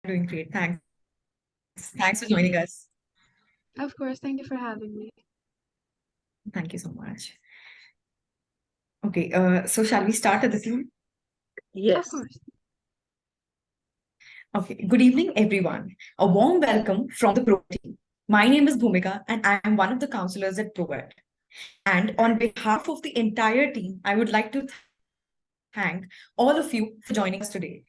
Doing great. Thanks. Thanks for joining us. Of course, thank you for having me. Thank you so much. Okay, so shall we start at the scene? Of Yes. course. Okay, good evening, everyone. A warm welcome from the Pro team. My name is Bhumika, and I am one of the counselors at ProEd. And on behalf of the entire team, I would like to thank all of you for joining us today.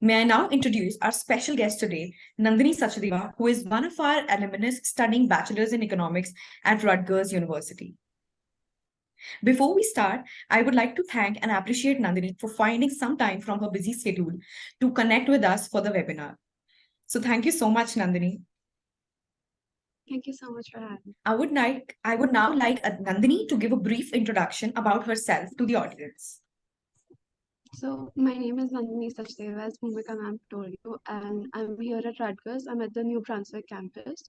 May I now introduce our special guest today, Nandini Sachdeva, who is one of our alumnus studying bachelor's in economics at Rutgers University. Before we start, I would like to thank and appreciate Nandini for finding some time from her busy schedule to connect with us for the webinar. So thank you so much, Nandini. Thank you so much for having me. I would now like Nandini to give a brief introduction about herself to the audience. So, my name is Nandini Sachdeva, as Bhumika ma'am told you, and I'm here at Rutgers. I'm at the New Brunswick campus.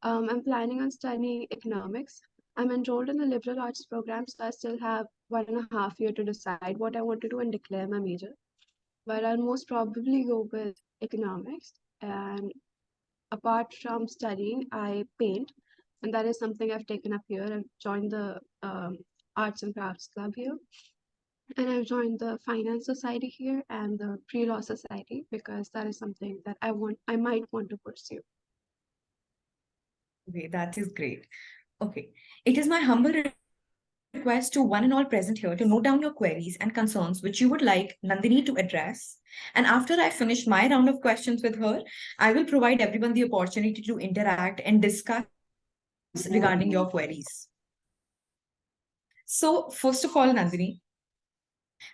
I'm planning on studying economics. I'm enrolled in the liberal arts program, so I still have 1.5 years to decide what I want to do and declare my major. But I'll most probably go with economics. And apart from studying, I paint, and that is something I've taken up here. I've joined the Arts and Crafts Club here, and I've joined the Finance Society here and the Pre-Law Society because that is something that I might want to pursue. Okay, that is great. Okay, it is my humble request to one and all present here to note down your queries and concerns which you would like Nandini to address. And after I finish my round of questions with her, I will provide everyone the opportunity to interact and discuss regarding your queries. So, first of all, Nandini,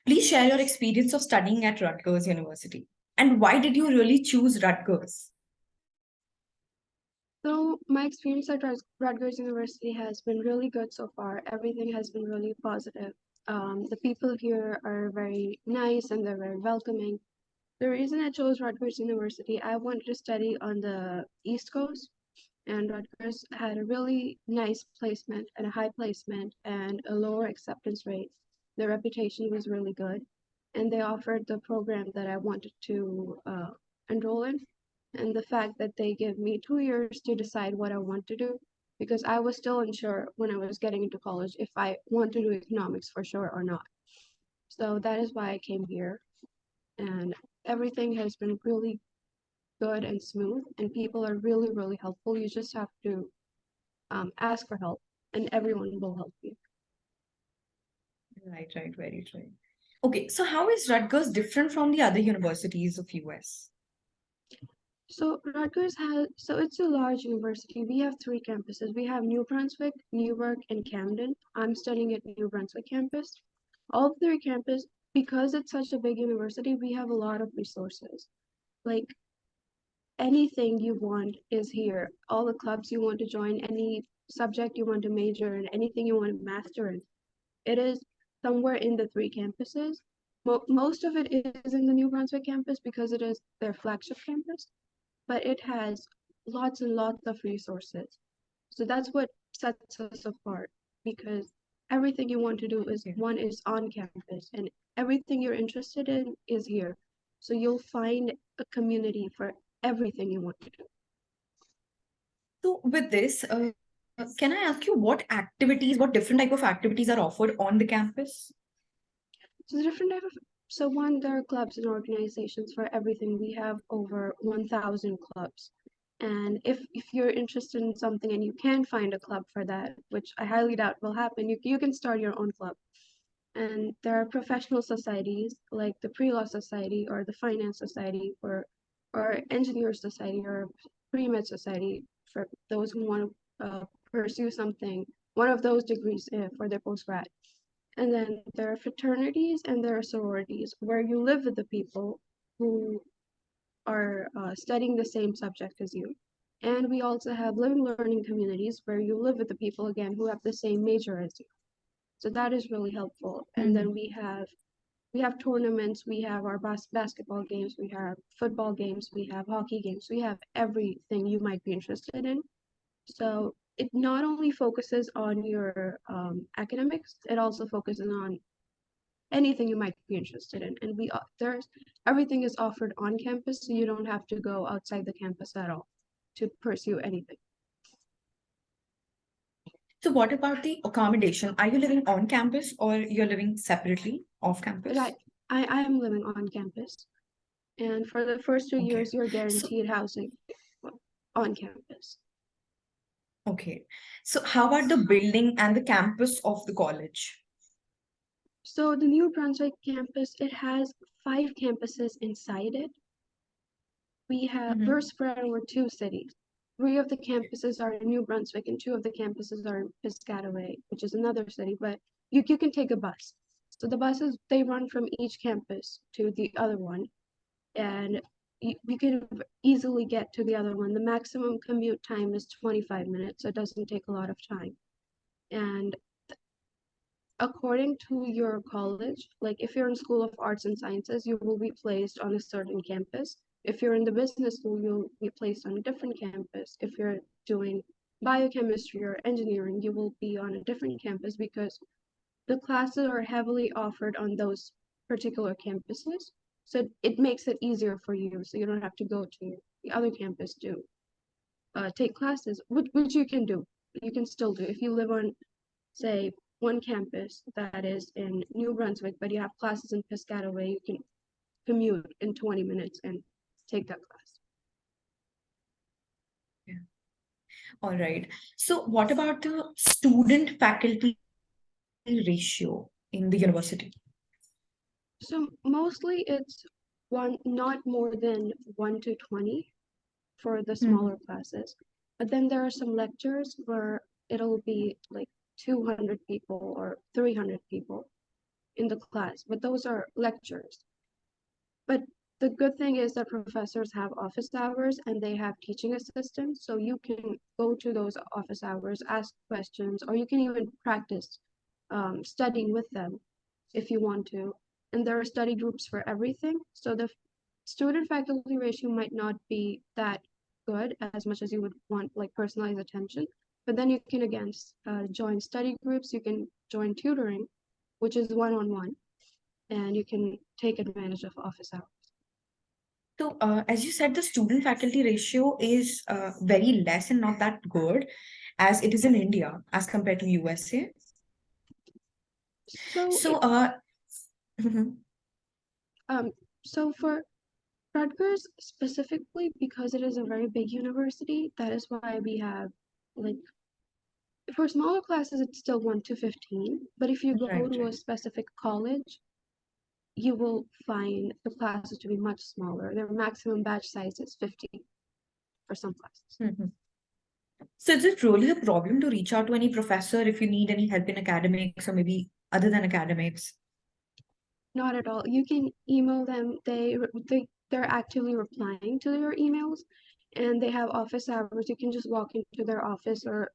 please share your experience of studying at Rutgers University. And why did you really choose Rutgers? So my experience at Rutgers University has been really good so far. Everything has been really positive. The people here are very nice and they're very welcoming. The reason I chose Rutgers University, I wanted to study on the East Coast, and Rutgers had a really nice placement and a high placement and a lower acceptance rate. Their reputation was really good, and they offered the program that I wanted to enroll in. And the fact that they give me 2 years to decide what I want to do, because I was still unsure when I was getting into college if I want to do economics for sure or not. So that is why I came here, and everything has been really good and smooth, and people are really, really helpful. You just have to ask for help, and everyone will help you. Right, very true. Okay, so how is Rutgers different from the other universities of US? So it's a large university. We have 3 campuses. We have New Brunswick, Newark, and Camden. I'm studying at New Brunswick campus. All 3 campuses, because it's such a big university, we have a lot of resources. Like anything you want is here. All the clubs you want to join, any subject you want to major in, anything you want to master in. It is somewhere in the 3 campuses. Most of it is in the New Brunswick campus because it is their flagship campus, but it has lots and lots of resources. So that's what sets us apart because everything you want to do is on campus and everything you're interested in is here. So you'll find a community for everything you want to do. So with this, can I ask you what different type of activities are offered on the campus? So there are clubs and organizations for everything. We have over 1,000 clubs. And if you're interested in something and you can find a club for that, which I highly doubt will happen, you can start your own club. And there are professional societies like the Pre-Law Society or the Finance Society or Engineer Society or Pre-Med Society for those who want to pursue one of those degrees for their postgrad. And then there are fraternities and there are sororities where you live with the people who are studying the same subject as you. And we also have living learning communities where you live with the people again who have the same major as you. So that is really helpful. And then we have tournaments, we have our basketball games, we have football games, we have hockey games, we have everything you might be interested in. So it not only focuses on your academics, it also focuses on anything you might be interested in. And there's everything is offered on campus, so you don't have to go outside the campus at all to pursue anything. So what about the accommodation? Are you living on campus or you're living separately off But campus? I am living on campus, and for the first 2 years, Okay. you're So, guaranteed housing on campus. okay. So how about the building and the campus of the college? So the New Brunswick campus, it has 5 campuses inside it. We're Mm-hmm. spread over 2 cities. 3 of the campuses are in New Brunswick, and 2 of the campuses are in Piscataway, which is another city. But you can take a bus. So the buses, they run from each campus to the other one, and you can easily get to the other one. The maximum commute time is 25 minutes, so it doesn't take a lot of time. And according to your college, like if you're in School of Arts and Sciences, you will be placed on a certain campus. If you're in the business school, you'll be placed on a different campus. If you're doing biochemistry or engineering, you will be on a different campus because the classes are heavily offered on those particular campuses. So it makes it easier for you, so you don't have to go to the other campus to take classes, which you can do. You can still do if you live on, say, one campus that is in New Brunswick, but you have classes in Piscataway. You can commute in 20 minutes and take that class. Yeah. All right. So what about the student faculty ratio in the university? So mostly it's not more than 1 to 20 for the Mhm. smaller classes. But then there are some lectures where it'll be like 200 people or 300 people in the class, but those are lectures. But the good thing is that professors have office hours and they have teaching assistants, so you can go to those office hours, ask questions, or you can even practice studying with them if you want to. And there are study groups for everything, so the student faculty ratio might not be that good as much as you would want like personalized attention. But then you can again join study groups, you can join tutoring, which is one-on-one, and you can take advantage of office hours. So, as you said, the student faculty ratio is very less and not that good as it is in India as compared to USA. So So, it mhm, um so for Rutgers specifically, because it is a very big university, that is why we have like for smaller classes it's still 1 to 15, but if you go right, to a right. specific college, you will find the classes to be much smaller. Their maximum batch size is 50 for some classes. Mhm. So, is it really a problem to reach out to any professor if you need any help in academics or maybe other than academics? Not at all. You can email them. They're actively replying to your emails, and they have office hours. You can just walk into their office or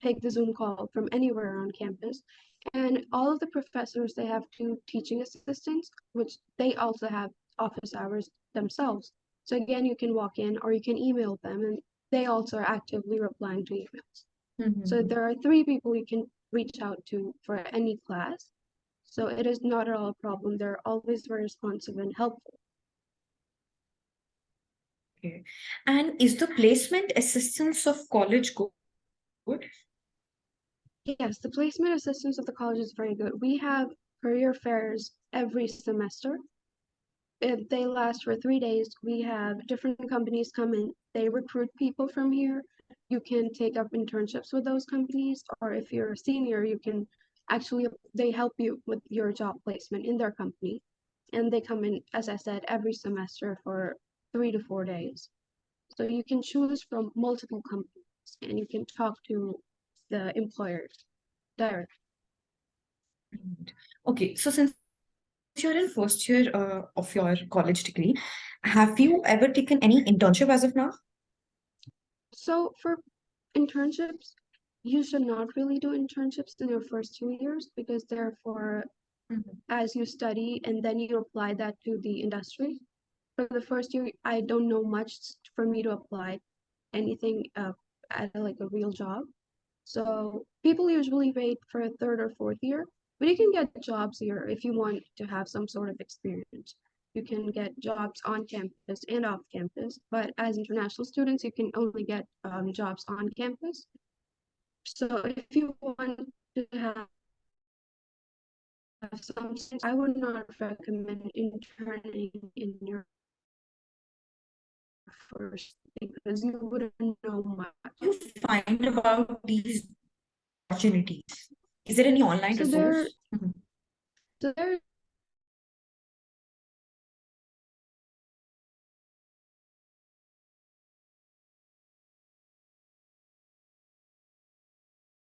take the Zoom call from anywhere on campus. And all of the professors, they have 2 teaching assistants, which they also have office hours themselves. So again, you can walk in or you can email them, and they also are actively replying to emails. So Mhm. there are 3 people you can reach out to for any class. So it is not at all a problem. They're always very responsive and helpful. Okay. And is the placement assistance of college good? Yes, the placement assistance of the college is very good. We have career fairs every semester. They last for 3 days. We have different companies come in. They recruit people from here. You can take up internships with those companies, or if you're a senior, you can actually, they help you with your job placement in their company. And they come in, as I said, every semester for 3 to 4 days. So you can choose from multiple companies and you can talk to the employers directly. Right. Okay, so since you're in first year of your college degree, have you ever taken any internship as of now? So for internships, you should not really do internships in your first 2 years because they're for Mhm. as you study and then you apply that to the industry. For the first year, I don't know much for me to apply anything at like a real job. So people usually wait for a third or fourth year. But you can get jobs here if you want to have some sort of experience. You can get jobs on campus and off campus, but as international students, you can only get jobs on campus. So if you want to have some, I would not recommend interning in your first because you wouldn't know much. You find about these opportunities? Is there any online So there, resource? Mhm. so there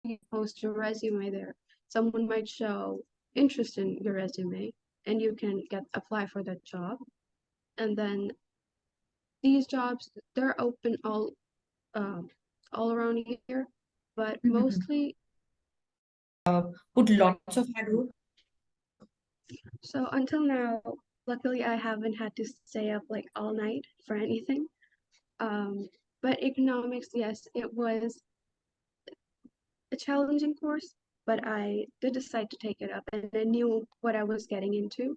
you post your resume there. Someone might show interest in your resume and you can apply for that job. And then these jobs, they're open uh, all around here, but Mhm. mostly Put lots of hard work. so until now, luckily I haven't had to stay up like all night for anything. Um, but economics, yes, it was a challenging course, but I did decide to take it up and I knew what I was getting into.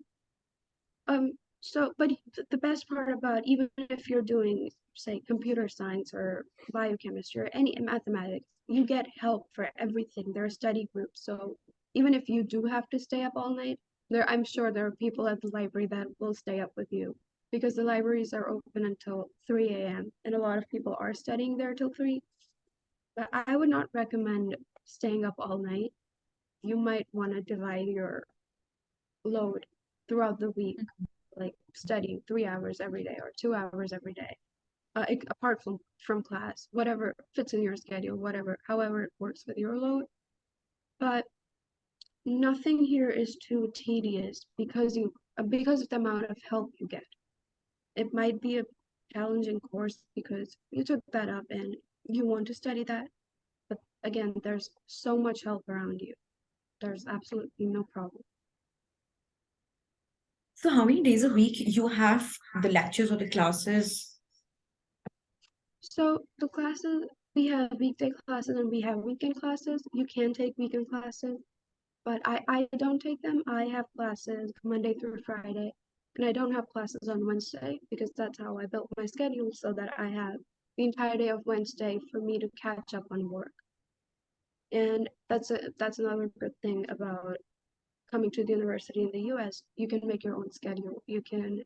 But the best part about even if you're doing, say, computer science or biochemistry or any mathematics, you get help for everything. There are study groups. So even if you do have to stay up all night, I'm sure there are people at the library that will stay up with you because the libraries are open until 3 a.m. and a lot of people are studying there till 3. But I would not recommend staying up all night. You might want to divide your load throughout the week, like studying 3 hours every day or 2 hours every day, apart from class, whatever fits in your schedule, whatever, however it works with your load. But nothing here is too tedious because of the amount of help you get. It might be a challenging course because you took that up and you want to study that, but again, there's so much help around you. There's absolutely no problem. So how many days a week you have the lectures or the classes? So the classes, we have weekday classes and we have weekend classes. You can take weekend classes, but I don't take them. I have classes Monday through Friday, and I don't have classes on Wednesday because that's how I built my schedule so that I have the entire day of Wednesday for me to catch up on work. And that's another good thing about coming to the university in the US. You can make your own schedule. You can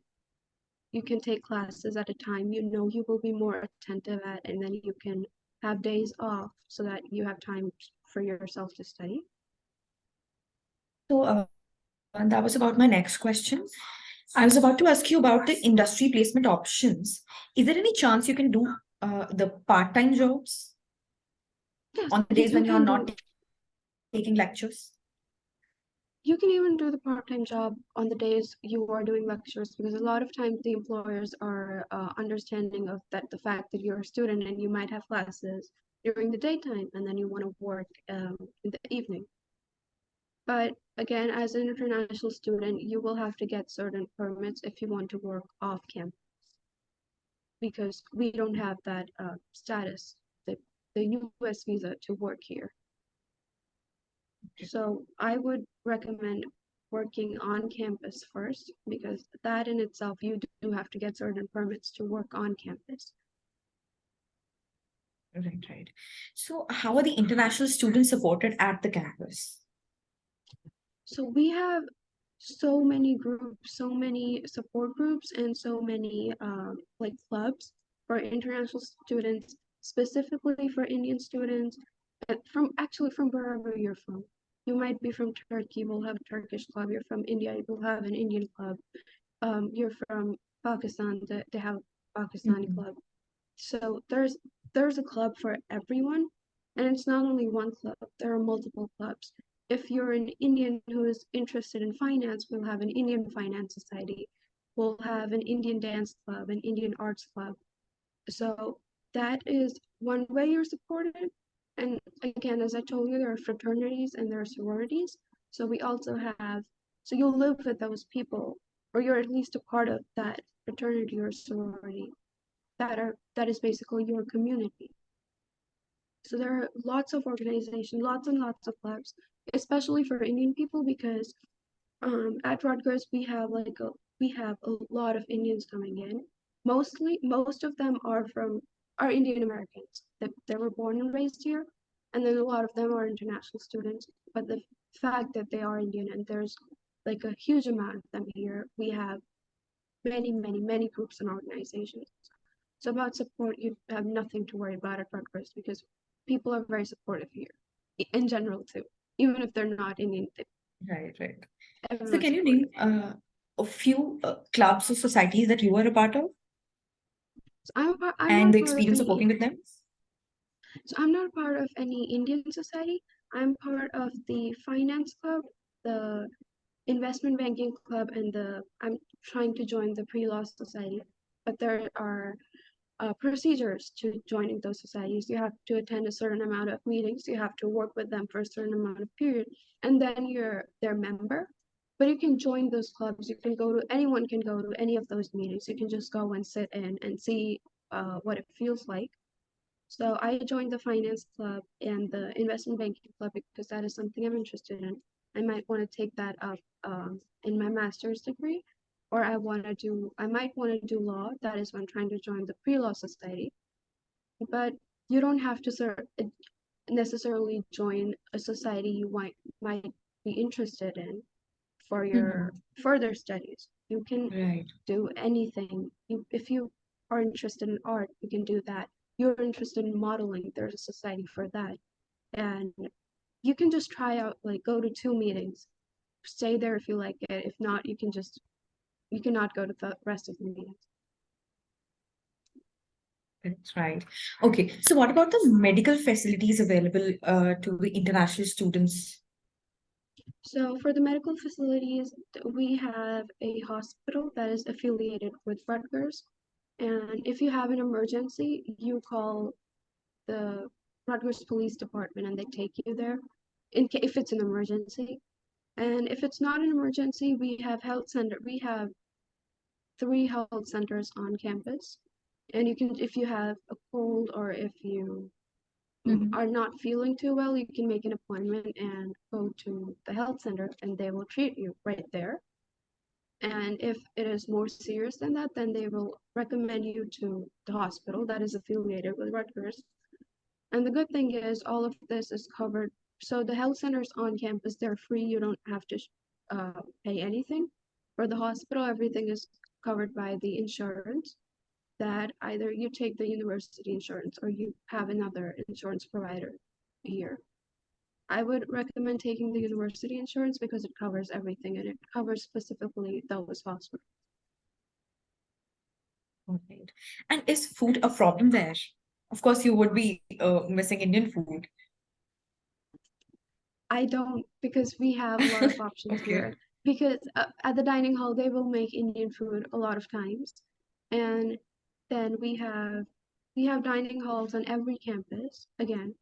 take classes at a time you know you will be more attentive at, and then you can have days off so that you have time for yourself to study. So and that was about my next question. I was about to ask you about the industry placement options. Is there any chance you can do the part-time jobs Yes, on the you, days you when you're can not do taking lectures? you can even do the part-time job on the days you are doing lectures because a lot of times the employers are understanding of that the fact that you're a student and you might have classes during the daytime and then you want to work in the evening. But again, as an international student, you will have to get certain permits if you want to work off campus because we don't have that status, the US visa to work here. So I would recommend working on campus first because that in itself, you do have to get certain permits to work on campus. Right, right. So how are the international students supported at the campus? So we have so many groups, so many support groups, and so many like clubs for international students, specifically for Indian students, from wherever you're from. You might be from Turkey, we'll have a Turkish club. You're from India, you'll have an Indian club. You're from Pakistan, they have a Pakistani Mhm. club. So there's a club for everyone, and it's not only one club, there are multiple clubs. If you're an Indian who is interested in finance, we'll have an Indian Finance Society. We'll have an Indian Dance Club, an Indian Arts Club. So that is one way you're supported. And again, as I told you, there are fraternities and there are sororities. So we also have, so you'll live with those people, or you're at least a part of that fraternity or sorority that is basically your community. So there are lots of organizations, lots and lots of clubs, especially for Indian people, because at Rutgers we have a lot of Indians coming in. Most of them are Indian Americans that they were born and raised here, and then a lot of them are international students. But the fact that they are Indian and there's like a huge amount of them here, we have many groups and organizations. So about support, you have nothing to worry about at Rutgers because people are very supportive here, in general too. Even if they're not Indian, Right, right. So everyone's can you name supportive. a few clubs or societies that you were a part of So I'm and not the part of experience of working with them? so I'm not part of any Indian society. I'm part of the finance club, the investment banking club, and I'm trying to join the pre-law society. But there are procedures to joining those societies. You have to attend a certain amount of meetings. You have to work with them for a certain amount of period, and then you're their member. But you can join those clubs. Anyone can go to any of those meetings. You can just go and sit in and see what it feels like. So I joined the finance club and the investment banking club because that is something I'm interested in. I might want to take that up in my master's degree, or I might want to do law. That is when I'm trying to join the pre-law society. But you don't have to necessarily join a society you might be interested in for your Mhm. further studies. You can Right. do anything. If you are interested in art, you can do that. You're interested in modeling, there's a society for that. And you can just try out, like go to 2 meetings, stay there if you like it. If not, you cannot go to the rest of the meetings. That's right. Okay. So what about the medical facilities available to the international students? So for the medical facilities, we have a hospital that is affiliated with Rutgers. And if you have an emergency, you call the Rutgers Police Department and they take you there if it's an emergency. And if it's not an emergency, we have 3 health centers on campus. And if you have a cold or if you Mhm. are not feeling too well, you can make an appointment and go to the health center and they will treat you right there. And if it is more serious than that, then they will recommend you to the hospital that is affiliated with Rutgers. And the good thing is all of this is covered. So the health centers on campus, they're free. You don't have to pay anything. For the hospital, everything is covered by the insurance that either you take the university insurance or you have another insurance provider here. I would recommend taking the university insurance because it covers everything and it covers specifically those hospitals. All right. And is food a problem there? Of course, you would be missing Indian food. I don't because we have a lot of options Okay. here. Because at the dining hall, they will make Indian food a lot of times, and then we have dining halls on every campus again,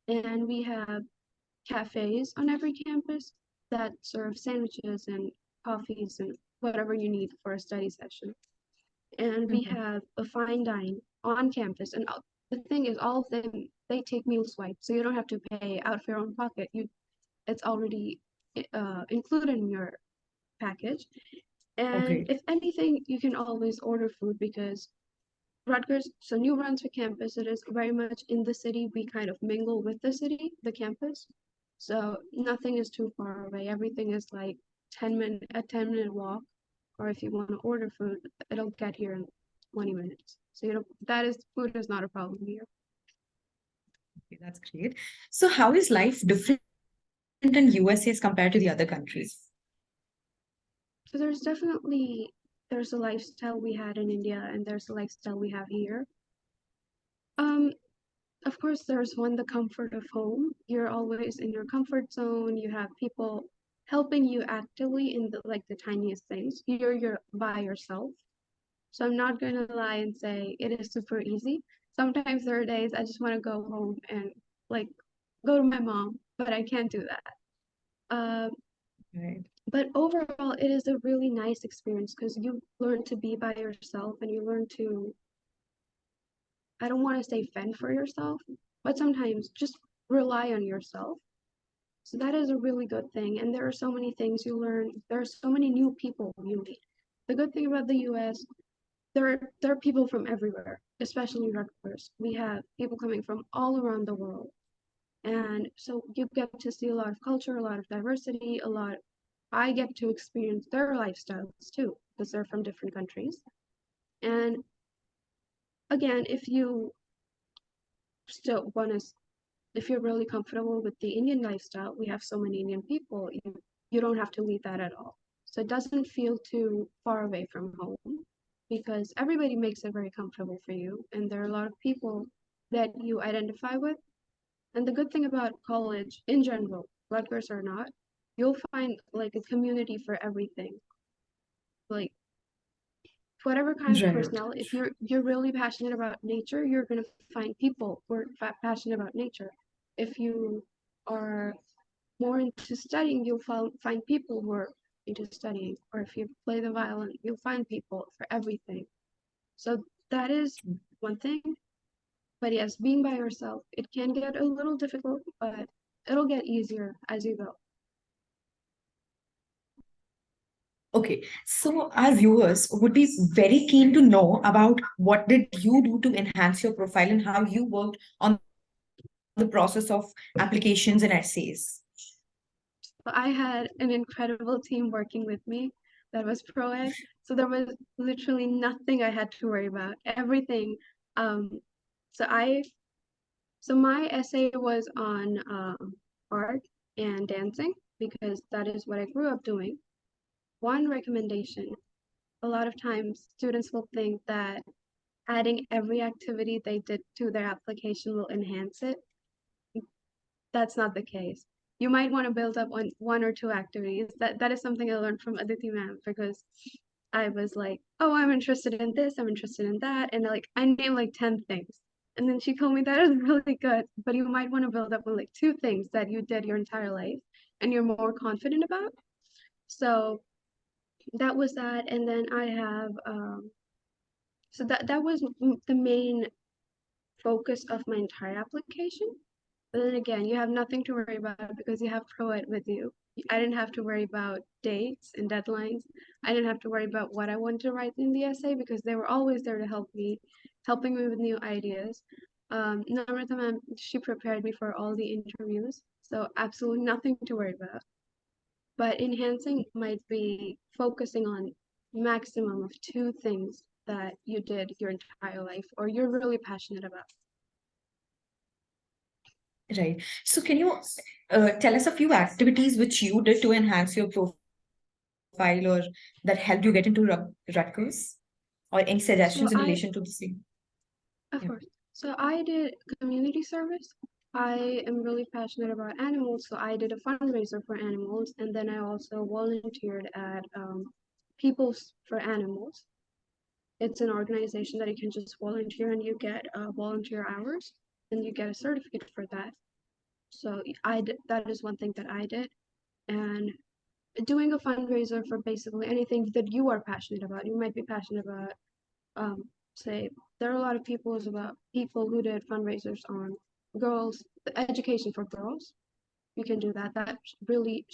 and we have cafes on every campus that serve sandwiches and coffees and whatever you need for a study session. And we Mhm. have a fine dine on campus, and the thing is, all of them they take meal swipes, so you don't have to pay out of your own pocket. It's already included in your package. Oh, And great. if anything, you can always order food because New Brunswick campus, it is very much in the city. We kind of mingle with the city, the campus. So nothing is too far away. Everything is like 10-minute walk. Or if you want to order food, it'll get here in 20 minutes. So food is not a problem here. Okay, that's great. So how is life different in USA as compared to the other countries? So there's a lifestyle we had in India and there's a lifestyle we have here. Um, of course, there's the comfort of home. You're always in your comfort zone. You have people helping you actively in the tiniest things. You're by yourself. So I'm not gonna lie and say it is super easy. Sometimes there are days I just want to go home and like go to my mom, but I can't do that. Uh, Right. but overall, it is a really nice experience because you learn to be by yourself and you learn to, I don't want to say fend for yourself, but sometimes just rely on yourself. So that is a really good thing. And there are so many things you learn. There are so many new people you meet. The good thing about the US, there are people from everywhere, especially Rutgers. We have people coming from all around the world. And so you get to see a lot of culture, a lot of diversity, I get to experience their lifestyles too, because they're from different countries. And again, if you still want to, if you're really comfortable with the Indian lifestyle, we have so many Indian people, you don't have to leave that at all. So it doesn't feel too far away from home because everybody makes it very comfortable for you. And there are a lot of people that you identify with. And the good thing about college in general, Rutgers or not, you'll find like a community for everything. Like whatever kind of Right. personality, if you're really passionate about nature, you're gonna find people who are passionate about nature. If you are more into studying, you'll find people who are into studying. Or if you play the violin, you'll find people for everything. So that is one thing. But yes, being by yourself, it can get a little difficult, but it'll get easier as you go. Okay, so our viewers would be very keen to know about what did you do to enhance your profile and how you worked on the process of applications and essays. But I had an incredible team working with me that was pro-ed. So there was literally nothing I had to worry about. Everything. Um, so I so my essay was on art and dancing because that is what I grew up doing. One recommendation, a lot of times students will think that adding every activity they did to their application will enhance it. That's not the case. You might want to build up on one or two activities. That is something I learned from Aditi ma'am because I was like, oh, I'm interested in this, I'm interested in that, and I named like 10 things. And then she told me that is really good, but you might want to build up on like two things that you did your entire life and you're more confident about. So that was that, and then I have so that was the main focus of my entire application. But then again, you have nothing to worry about because you have ProEd with you. I didn't have to worry about dates and deadlines. I didn't have to worry about what I wanted to write in the essay because they were always there to help me, helping me with new ideas. Namrata ma'am, she prepared me for all the interviews, so absolutely nothing to worry about. But enhancing might be focusing on maximum of two things that you did your entire life or you're really passionate about. Right. So can you tell us a few activities which you did to enhance your profile or that helped you get into Rutgers or any So suggestions in I, relation to the same? of Yeah. course, so I did community service. I am really passionate about animals, so I did a fundraiser for animals, and then I also volunteered at Peoples for Animals. It's an organization that you can just volunteer and you get volunteer hours and you get a certificate for that. So I did, that is one thing that I did. And doing a fundraiser for basically anything that you are passionate about. You might be passionate about, say, there are a lot of people who did fundraisers on girls, education for girls. You can do that. That really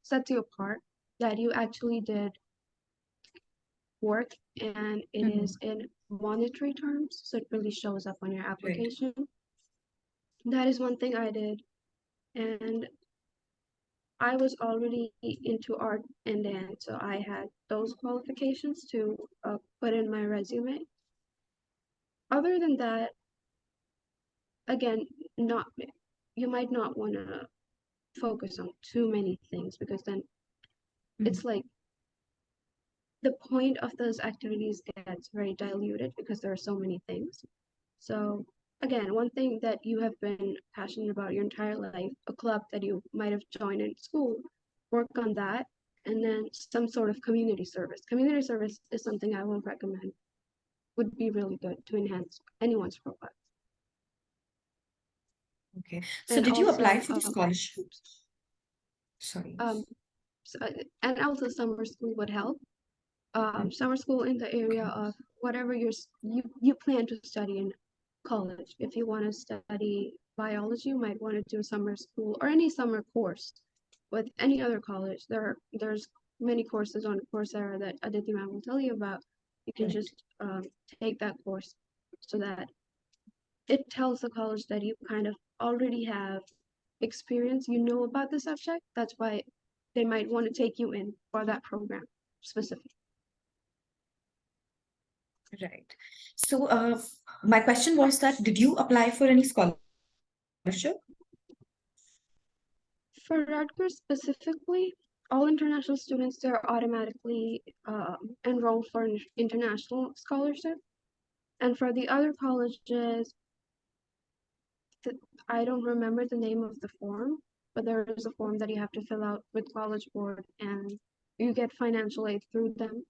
sets you apart that you actually did work and it Mhm. is in monetary terms, so it really shows up on your Right. application. That is one thing I did, and I was already into art and dance, so I had those qualifications to put in my resume. Other than that, again, not you might not want to focus on too many things because then Mhm. it's like the point of those activities gets very diluted because there are so many things. So again, one thing that you have been passionate about your entire life, a club that you might have joined in school, work on that, and then some sort of community service. Community service is something I will recommend. Would be really good to enhance anyone's profile. Okay. So And did you apply also, for the scholarship? Sorry. um, so, and also summer school would help. Mm. Summer school in the area Okay. of whatever you plan to study in college. If you want to study biology, you might want to do summer school or any summer course. With any other college, there's many courses on Coursera that Aditi ma'am will tell you about. You can just take that course so that it tells the college that you kind of already have experience, you know about the subject. That's why they might want to take you in for that program specifically. Right. So, my question was that did you apply for any scholarship? For Rutgers specifically, all international students, they're automatically enrolled for an international scholarship. And for the other colleges, I don't remember the name of the form, but there is a form that you have to fill out with College Board, and you get financial aid through them.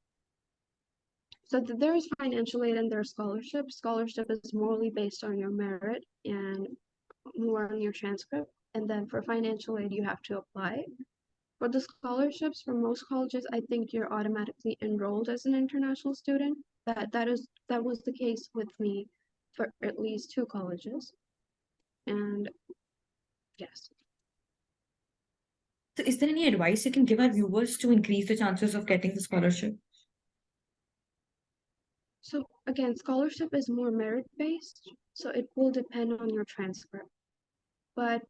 So there is financial aid and there's scholarship. Scholarship is morally based on your merit and more on your transcript. And then for financial aid, you have to apply. For the scholarships, for most colleges, I think you're automatically enrolled as an international student. That was the case with me for at least 2 colleges. And yes. So, is there any advice you can give our viewers to increase the chances of getting the scholarship? So again, scholarship is more merit-based, so it will depend on your transcript. But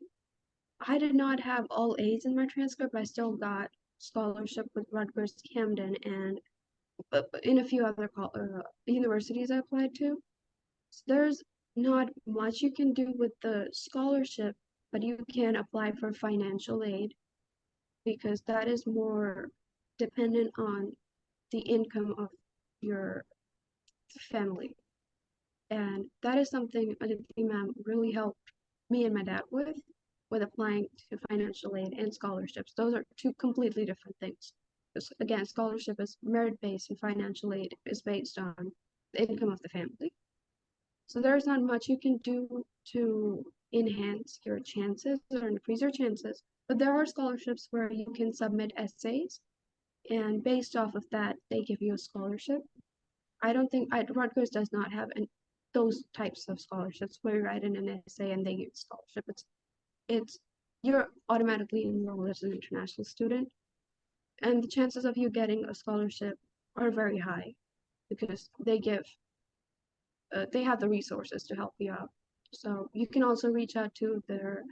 I did not have all A's in my transcript. I still got scholarship with Rutgers Camden and in a few other universities I applied to. So there's not much you can do with the scholarship, but you can apply for financial aid because that is more dependent on the income of your family. And that is something Aditi ma'am really helped me and my dad with applying to financial aid and scholarships. Those are 2 completely different things. Because again, scholarship is merit-based and financial aid is based on the income of the family. So there's not much you can do to enhance your chances or increase your chances. But there are scholarships where you can submit essays, and based off of that, they give you a scholarship. I don't think Rutgers does not have those types of scholarships where you write in an essay and they give a scholarship. It's you're automatically enrolled as an international student, and the chances of you getting a scholarship are very high because they have the resources to help you out. So you can also reach out to their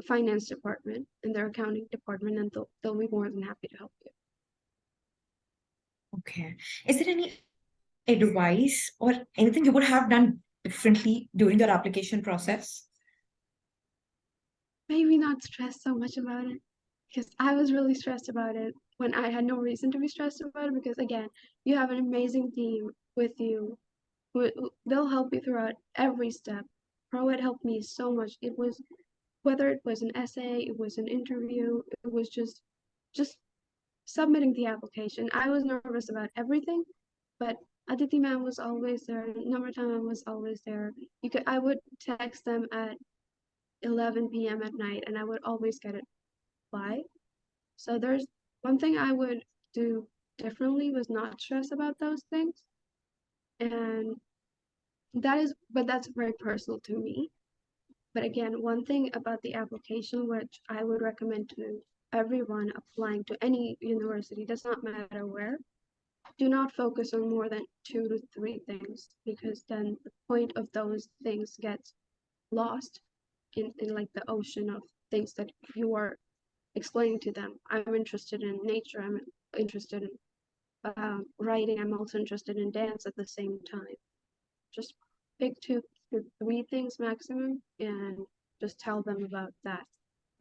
finance department and their accounting department, and they'll be more than happy to help you. Okay. Is there any advice or anything you would have done differently during your application process? Maybe not stress so much about it because I was really stressed about it when I had no reason to be stressed about it because again, you have an amazing team with you. They'll help you throughout every step. ProEd helped me so much. It was whether it was an essay, it was an interview, it was just submitting the application. I was nervous about everything, but Aditi ma'am was always there. Namrata ma'am was always there. I would text them at 11 p.m. at night, and I would always get a reply. So there's one thing I would do differently was not stress about those things, and but that's very personal to me. But again, one thing about the application which I would recommend to everyone applying to any university, does not matter where, do not focus on more than 2 to 3 things because then the point of those things gets lost in like the ocean of things that you are explaining to them. I'm interested in nature, I'm interested in writing, I'm also interested in dance at the same time. Just pick 2 to 3 things maximum and just tell them about that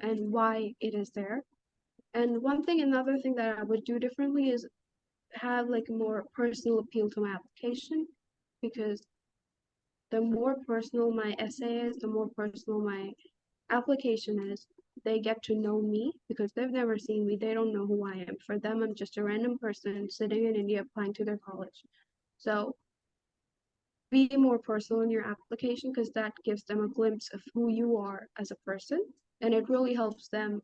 and why it is there. And another thing that I would do differently is have like a more personal appeal to my application because the more personal my essay is, the more personal my application is, they get to know me because they've never seen me. They don't know who I am. For them, I'm just a random person sitting in India applying to their college. So be more personal in your application because that gives them a glimpse of who you are as a person, and it really helps them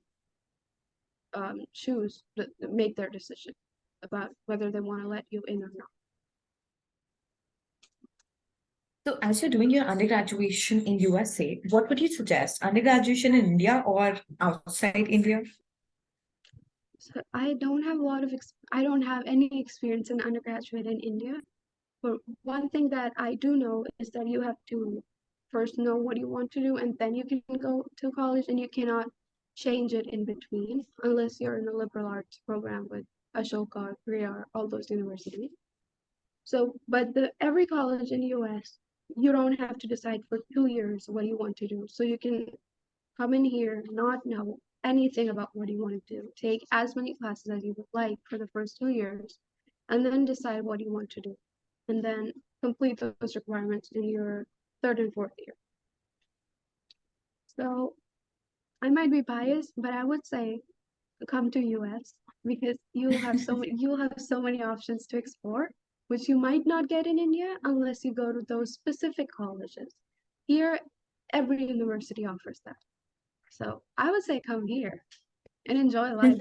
make their decision about whether they want to let you in or not. So as you're doing your undergraduation in USA, what would you suggest? Undergraduation in India or outside India? So I don't have a lot of I don't have any experience in undergraduate in India. But one thing that I do know is that you have to first know what you want to do, and then you can go to college, and you cannot change it in between unless you're in a liberal arts program with Ashoka or Korea or all those universities. So, but every college in US, you don't have to decide for 2 years what you want to do. So you can come in here, not know anything about what you want to do, take as many classes as you would like for the first 2 years, and then decide what you want to do, and then complete those requirements in your third and fourth year. So I might be biased, but I would say come to US because you'll have so many options to explore, which you might not get in India unless you go to those specific colleges. Here, every university offers that. So I would say come here and enjoy life.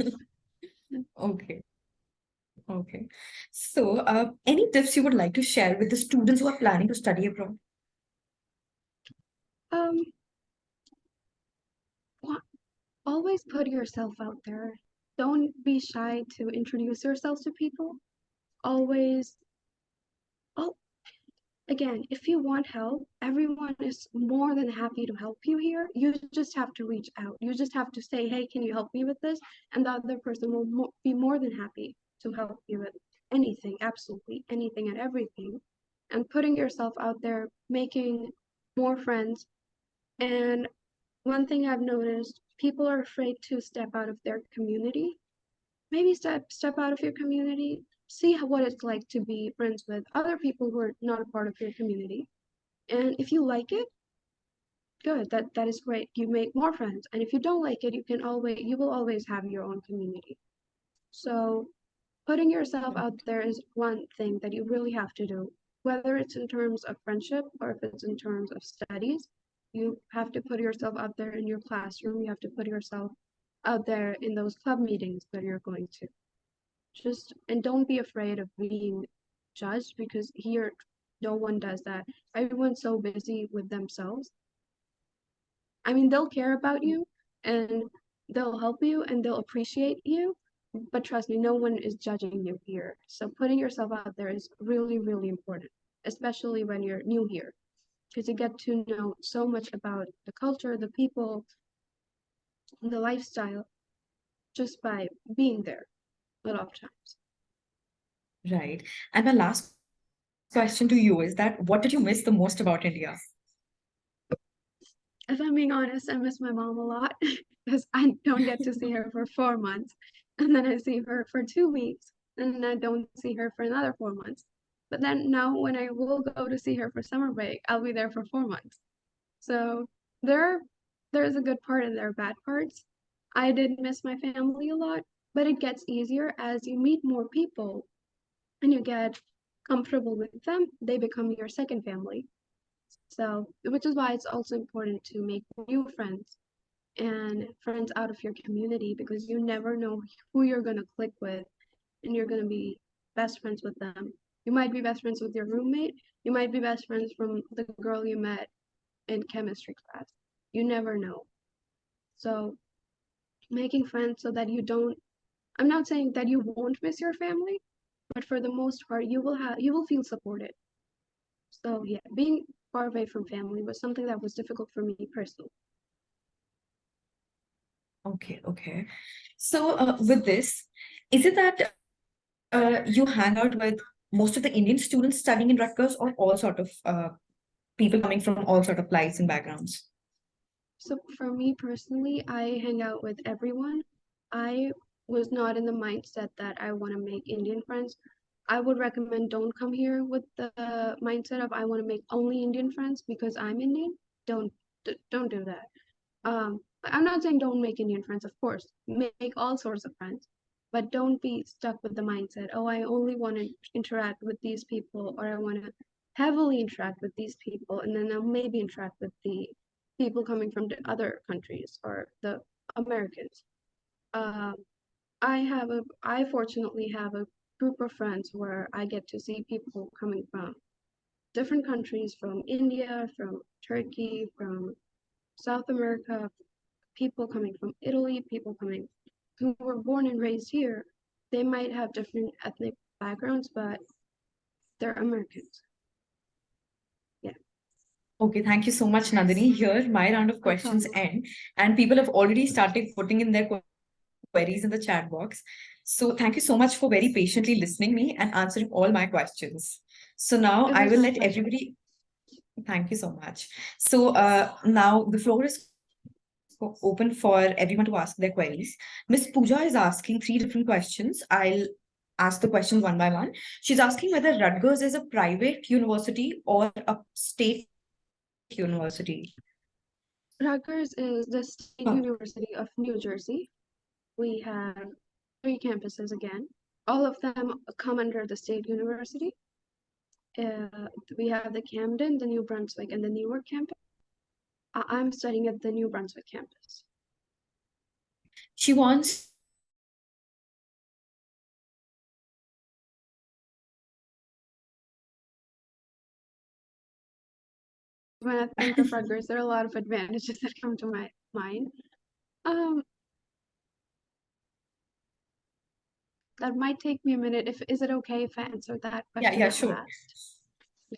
Okay, okay. So, any tips you would like to share with the students who are planning to study abroad? Um, always put yourself out there. Don't be shy to introduce yourself to people. Always, oh, again, if you want help, everyone is more than happy to help you here. You just have to reach out. You just have to say, hey, can you help me with this? And the other person will be more than happy to help you with anything, absolutely anything and everything. And putting yourself out there, making more friends. And one thing I've noticed, people are afraid to step out of their community. Maybe step out of your community, see what it's like to be friends with other people who are not a part of your community. And if you like it, good. That is great. You make more friends. And if you don't like it, you will always have your own community. So putting yourself out there is one thing that you really have to do. Whether it's in terms of friendship or if it's in terms of studies, you have to put yourself out there in your classroom. You have to put yourself out there in those club meetings that you're going to. Just and don't be afraid of being judged because here no one does that. Everyone's so busy with themselves. I mean, they'll care about you and they'll help you and they'll appreciate you, but trust me, no one is judging you here. So putting yourself out there is really, really important, especially when you're new here, because you get to know so much about the culture, the people, the lifestyle just by being there a lot of times. Right. And my last question to you is that what did you miss the most about India? If I'm being honest, I miss my mom a lot because I don't get to see her for 4 months. And then I see her for 2 weeks, and then I don't see her for another 4 months. But then now, when I will go to see her for summer break, I'll be there for 4 months. So there, there's a good part and there are bad parts. I did miss my family a lot, but it gets easier as you meet more people and you get comfortable with them. They become your second family. So, which is why it's also important to make new friends and friends out of your community because you never know who you're going to click with and you're going to be best friends with them. You might be best friends with your roommate. You might be best friends from the girl you met in chemistry class. You never know. So, making friends so that I'm not saying that you won't miss your family, but for the most part, you will feel supported. So, yeah, being far away from family was something that was difficult for me personally. Okay, okay. So, with this, is it that you hang out with most of the Indian students studying in Rutgers or all sort of people coming from all sort of lives and backgrounds? So for me personally, I hang out with everyone. I was not in the mindset that I want to make Indian friends. I would recommend don't come here with the mindset of I want to make only Indian friends because I'm Indian. Don't don't do that. I'm not saying don't make Indian friends, of course. Make all sorts of friends, but don't be stuck with the mindset, oh, I only want to interact with these people, or I want to heavily interact with these people, and then I'll maybe interact with the people coming from the other countries or the Americans. Um, I fortunately have a group of friends where I get to see people coming from different countries, from India, from Turkey, from South America, people coming from Italy, people coming who were born and raised here. They might have different ethnic backgrounds, but they're Americans. Yeah. Okay, thank you so much, Nandini. Here, my round of No questions problem. end, and people have already started putting in their queries in the chat box. So thank you so much for very patiently listening me and answering all my questions. So now It I was will my let pleasure. everybody. Thank you so much. So now the floor is open for everyone to ask their queries. Miss Pooja is asking three different questions. I'll ask the questions one by one. She's asking whether Rutgers is a private university or a state university. Rutgers is the State Oh, University of New Jersey. We have 3 campuses again. All of them come under the State University. We have the Camden, the New Brunswick, and the Newark campus. I'm studying at the New Brunswick campus. she wants. When I think of Rutgers, there are a lot of advantages that come to my mind. Um, that might take me a minute. Is it okay if I answer that Yeah, question yeah, at sure. last? Yeah.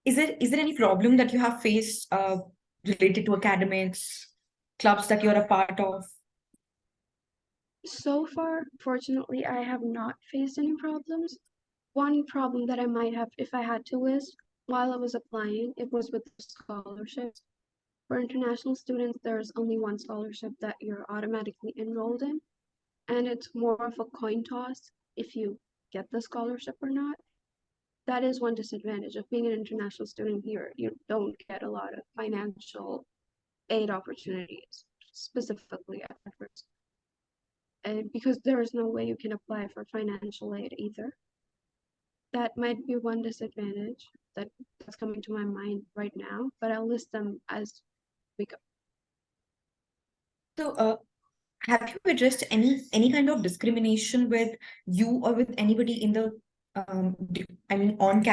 Is there any problem that you have faced related to academics, clubs that you're a part of? So far, fortunately, I have not faced any problems. One problem that I might have, if I had to list while I was applying, it was with scholarships. For international students, there's only one scholarship that you're automatically enrolled in, and it's more of a coin toss if you get the scholarship or not. That is one disadvantage of being an international student here. You don't get a lot of financial aid opportunities, specifically at Rutgers. And because there is no way you can apply for financial aid either. That might be one disadvantage that's coming to my mind right now, but I'll list them as we go. So, have you addressed any kind of discrimination with you or with anybody in the I mean on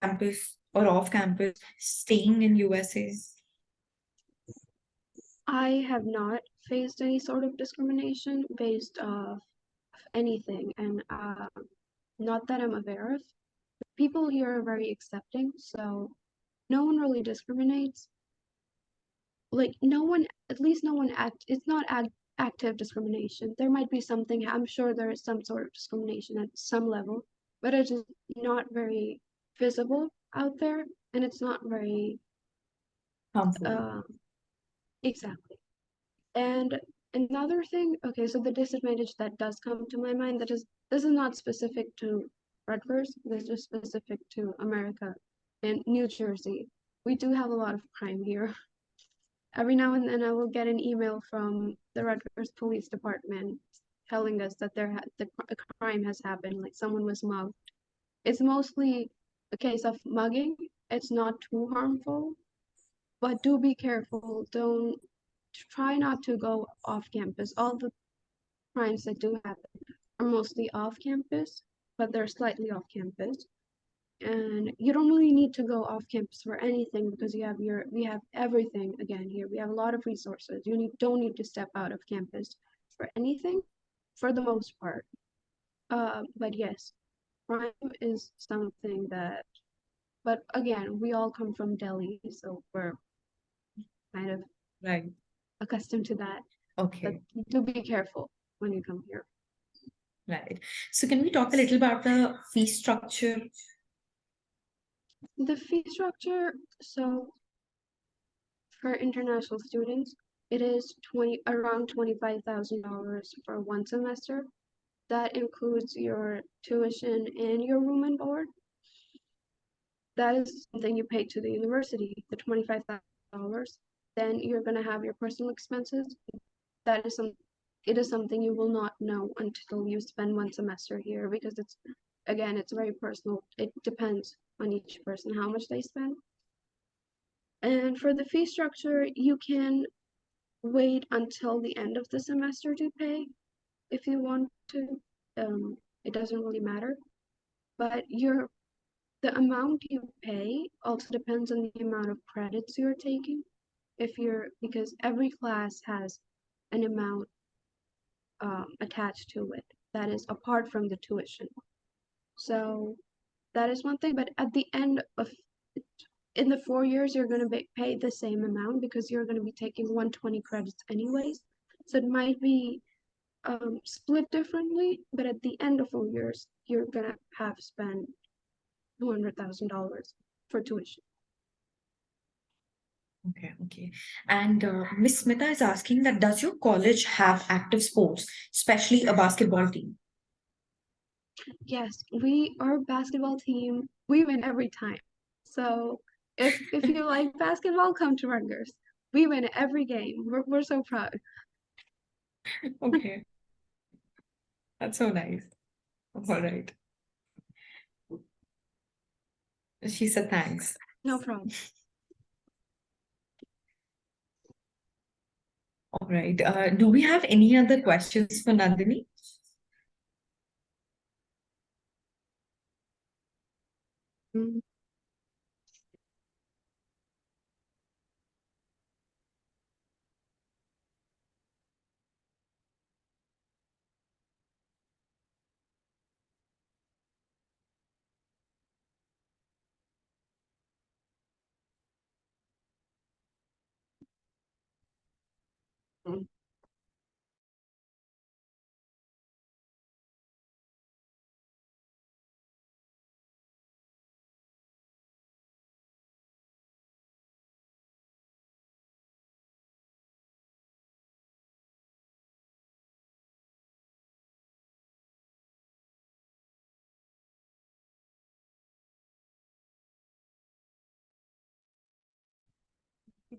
campus or off campus staying in USA? I have not faced any sort of discrimination based off anything, and not that I'm aware of. People here are very accepting, so no one really discriminates. Like no one, at least no one it's not active discrimination. There might be something, I'm sure there is some sort of discrimination at some level, but it's just not very visible out there, and it's not very Harmful. uh, exactly. And another thing, okay, so the disadvantage that does come to my mind, that is, this is not specific to Rutgers, this is just specific to America and New Jersey. We do have a lot of crime here. Every now and then I will get an email from the Rutgers Police Department telling us that a crime has happened, like someone was mugged. It's mostly a case of mugging. It's not too harmful, but do be careful. Don't try not to go off campus. All the crimes that do happen are mostly off campus, but they're slightly off campus. And you don't really need to go off campus for anything because we have everything again here. We have a lot of resources. Don't need to step out of campus for anything for the most part. But yes, crime is something that, but again, we all come from Delhi, so we're kind of Right. accustomed to that. But Okay. do be careful when you come here. Right. So can we talk a little about the fee structure? The fee structure, so for international students, it is around $25,000 for one semester. That includes your tuition and your room and board. That is something you pay to the university, the $25,000. Then you're gonna have your personal expenses. That is it is something you will not know until you spend one semester here because it's very personal. It depends on each person how much they spend. And for the fee structure, you can wait until the end of the semester to pay. if you want to, it doesn't really matter. But the amount you pay also depends on the amount of credits you're taking. Because every class has an amount attached to it that is apart from the tuition. So that is one thing. But at the end of in the 4 years, you're going to pay the same amount because you're going to be taking 120 credits anyways. So it might be split differently, but at the end of 4 years, you're going to have spent $200,000 for tuition. Okay. And Miss Smita is asking that does your college have active sports, especially a basketball team? Yes, our basketball team, we win every time. So if you like basketball, come to Rutgers. We win every game. We're so proud. Okay, that's so nice. All right. She said thanks. No problem. All right. Do we have any other questions for Nandini? Mm.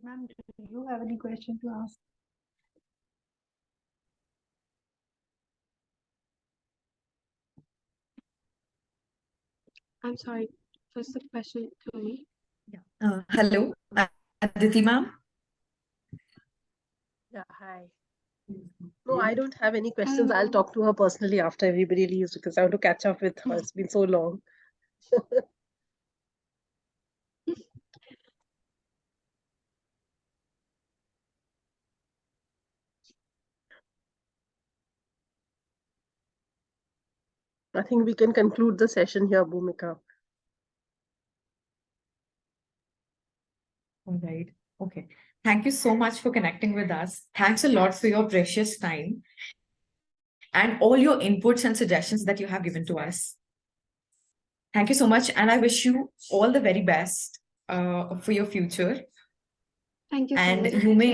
Ma'am, do you have any question to ask? I'm sorry, what's the question to me? Yeah. Hello, Aditi ma'am. Yeah, hi. No, I don't have any questions. I'll Hello. talk to her personally after everybody leaves because I want to catch up with her. It's been so long. I think we can conclude the session here, Bhumika. All right. Okay. Thank you so much for connecting with us. Thanks a lot for your precious time and all your inputs and suggestions that you have given to us. Thank you so much. And I wish you all the very best for your future. Thank you so And much. you may